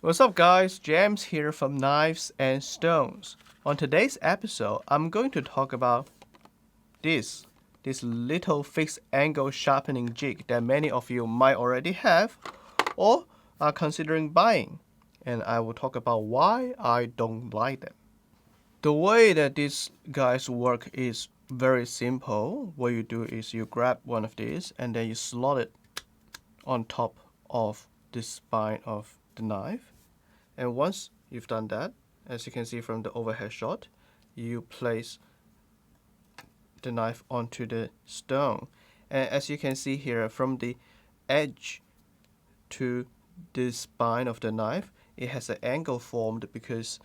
What's up, guys? James here from Knives and Stones. On today's episode, I'm going to talk about this little fixed angle sharpening jig that many of you might already have or are considering buying. And I will talk about why I don't like them. The way that these guys work is very simple. What you do is you grab one of these and then you slot it on top of the spine of the knife. And once you've done that, as you can see from the overhead shot, you place the knife onto the stone. And as you can see here, from the edge to the spine of the knife, it has an angle formed because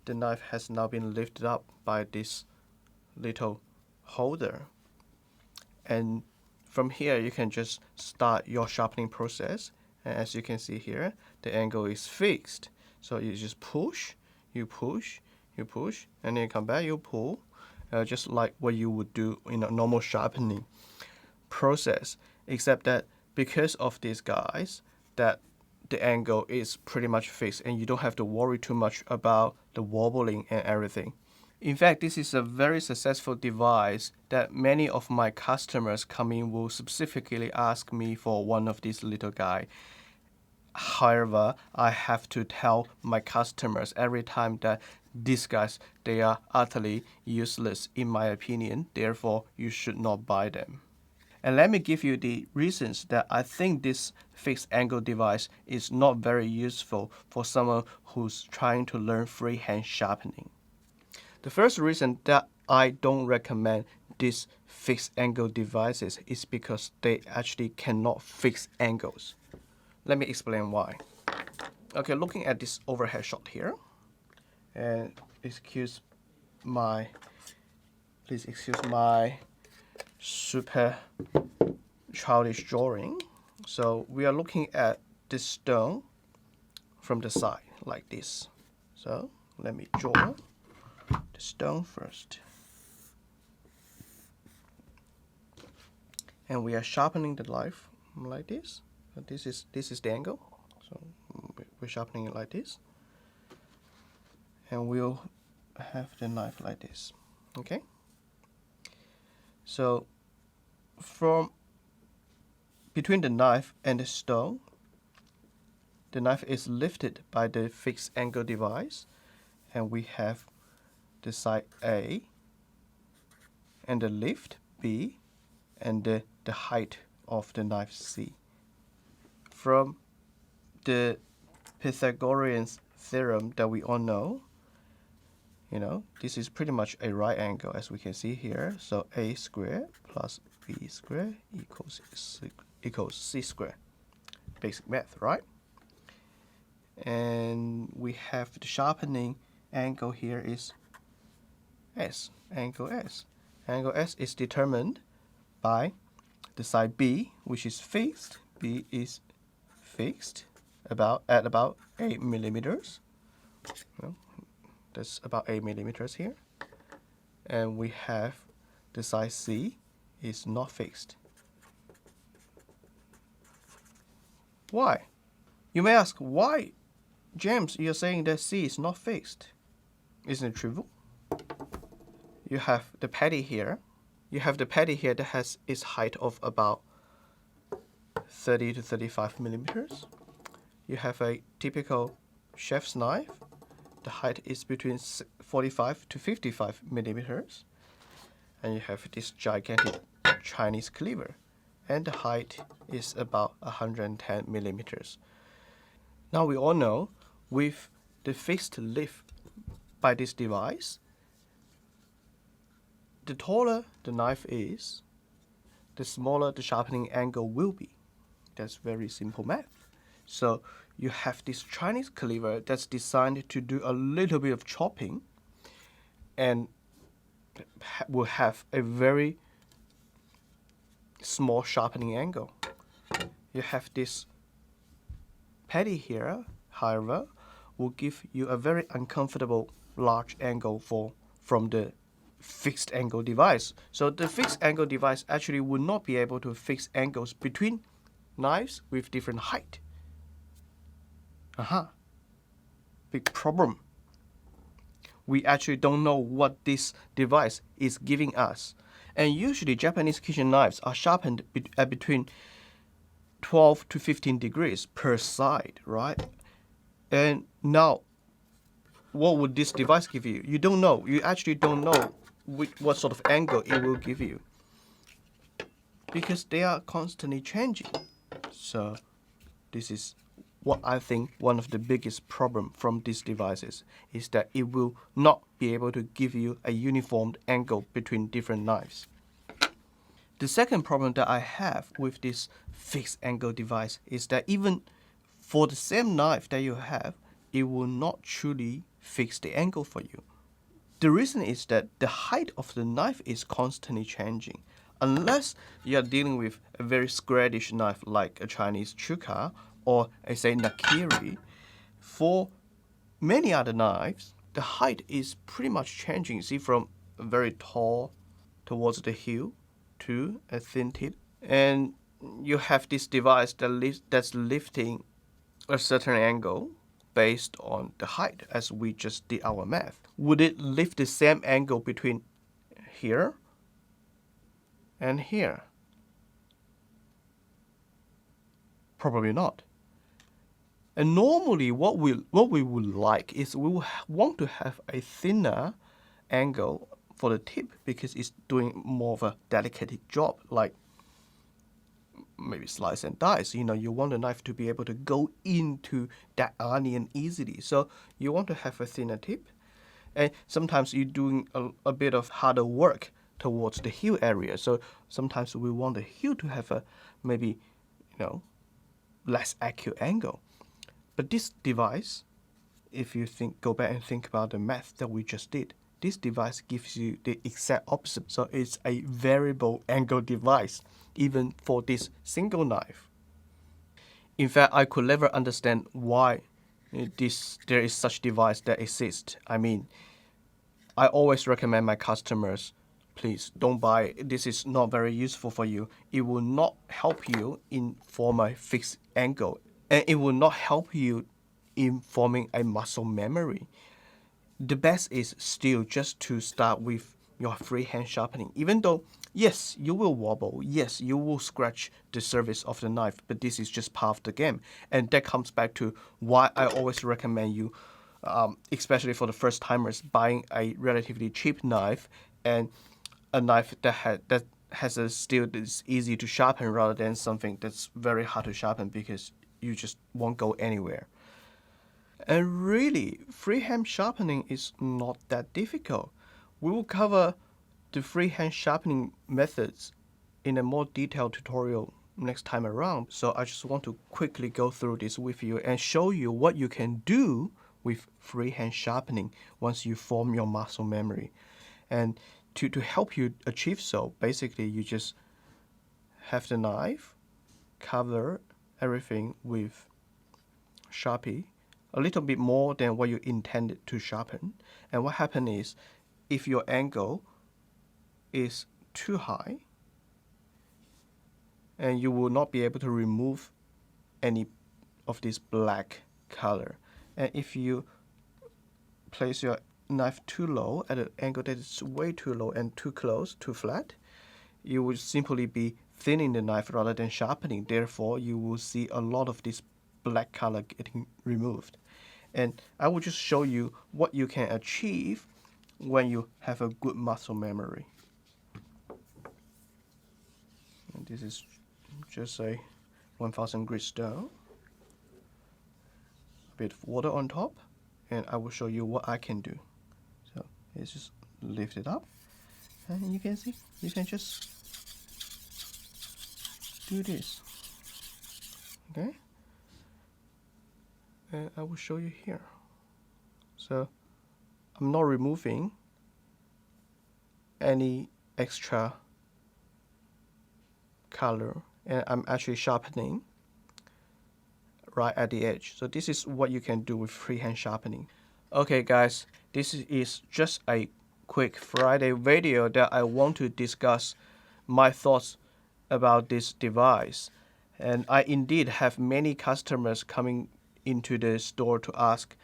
the knife has now been lifted up by this little holder. And from here, you can just start your sharpening process. And as you can see here, the angle is fixed. So you just push, you push, you push, and then you come back, you pull, just like what you would do in a normal sharpening process. Except that because of these guys, that the angle is pretty much fixed and you don't have to worry too much about the wobbling and everything. In fact, this is a very successful device that many of my customers come in will specifically ask me for one of these little guy. However, I have to tell my customers every time that these guys, they are utterly useless in my opinion, therefore you should not buy them. And let me give you the reasons that I think this fixed angle device is not very useful for someone who's trying to learn freehand sharpening. The first reason that I don't recommend these fixed angle devices is because they actually cannot fix angles. Let me explain why. Okay, looking at this overhead shot here, and please excuse my super childish drawing. So we are looking at this stone from the side like this. So let me draw the stone first. And we are sharpening the knife like this. So this is the angle. So we're sharpening it like this. And we'll have the knife like this. Okay? So from between the knife and the stone, the knife is lifted by the fixed angle device, and we have the side A and the lift B and the height of the knife C. From the Pythagorean theorem that we all know, this is pretty much a right angle as we can see here. So A squared plus B squared equals C squared. Basic math, right? And we have the sharpening angle here is S, angle S. Angle S is determined by the side B, which is fixed. B is fixed at about 8 millimeters. That's about 8 millimeters here. And we have the side C is not fixed. Why? You may ask, why, James, you're saying that C is not fixed? Isn't it trivial? You have the patty here. You have the patty here that has its height of about 30 to 35 millimeters. You have a typical chef's knife. The height is between 45 to 55 millimeters. And you have this gigantic Chinese cleaver. And the height is about 110 millimeters. Now we all know with the fixed lift by this device, the taller the knife is, the smaller the sharpening angle will be. That's very simple math. So you have this Chinese cleaver that's designed to do a little bit of chopping and will have a very small sharpening angle. You have this patty here, however, will give you a very uncomfortable large angle from the fixed angle device. So the fixed angle device actually would not be able to fix angles between knives with different height. big problem. We actually don't know what this device is giving us. And usually Japanese kitchen knives are sharpened at between 12 to 15 degrees per side, right? And now, what would this device give you? You don't know. You actually don't know what sort of angle it will give you, because they are constantly changing. So this is what I think one of the biggest problem from these devices is that it will not be able to give you a uniform angle between different knives. The second problem that I have with this fixed angle device is that even for the same knife that you have, it will not truly fix the angle for you. The reason is that the height of the knife is constantly changing. Unless you are dealing with a very squarish knife like a Chinese chuka or a say nakiri, for many other knives, the height is pretty much changing. See, from a very tall towards the heel to a thin tip. And you have this device that's lifting a certain angle based on the height, as we just did our math. Would it lift the same angle between here and here? Probably not. And normally what we would like is we want to have a thinner angle for the tip, because it's doing more of a delicate job, like maybe slice and dice. You want the knife to be able to go into that onion easily. So you want to have a thinner tip. And sometimes you're doing a bit of harder work towards the heel area. So sometimes we want the heel to have a maybe, less accurate angle. But this device, if you go back and think about the math that we just did, this device gives you the exact opposite. So it's a variable angle device, even for this single knife. In fact, I could never understand why there is such device that exists. I mean, I always recommend my customers, please don't buy it. This is not very useful for you. It will not help you in form a fixed angle, and it will not help you in forming a muscle memory. The best is still just to start with your freehand sharpening. Even though, yes, you will wobble, yes, you will scratch the surface of the knife, but this is just part of the game. And that comes back to why I always recommend you, especially for the first timers, buying a relatively cheap knife and a knife that has a steel that's easy to sharpen, rather than something that's very hard to sharpen because you just won't go anywhere. And really, freehand sharpening is not that difficult. We will cover the freehand sharpening methods in a more detailed tutorial next time around. So I just want to quickly go through this with you and show you what you can do with freehand sharpening once you form your muscle memory. And to help you achieve so, basically you just have the knife, cover everything with Sharpie, a little bit more than what you intended to sharpen. And what happens is, if your angle is too high, and you will not be able to remove any of this black color. And if you place your knife too low, at an angle that is way too low and too close, too flat, you will simply be thinning the knife rather than sharpening. Therefore, you will see a lot of this black color getting removed. And I will just show you what you can achieve when you have a good muscle memory. And this is just a 1000 grit stone, a bit of water on top, and I will show you what I can do. So let's just lift it up, and you can see, you can just do this, okay? And I will show you here. So I'm not removing any extra color, and I'm actually sharpening right at the edge. So this is what you can do with freehand sharpening. Okay guys, this is just a quick Friday video that I want to discuss my thoughts about this device. And I indeed have many customers coming into the store to ask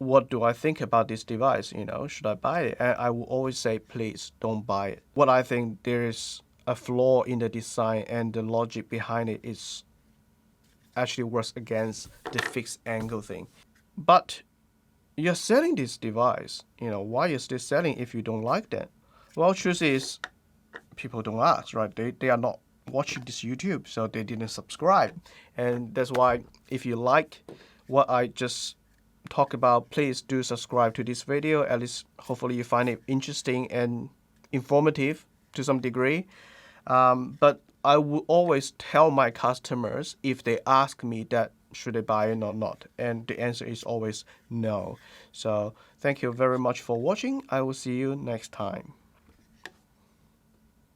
what do I think about this device? Should I buy it? And I will always say, please don't buy it. What I think there is a flaw in the design and the logic behind it is actually works against the fixed angle thing. But you're selling this device. Why is this selling if you don't like that? Well, truth is, people don't ask, right? They are not watching this YouTube, so they didn't subscribe. And that's why if you like what I just talk about, please do subscribe to this video. At least hopefully you find it interesting and informative to some degree. But I will always tell my customers if they ask me that should they buy it or not, and the answer is always no. So thank you very much for watching. I will see you next time.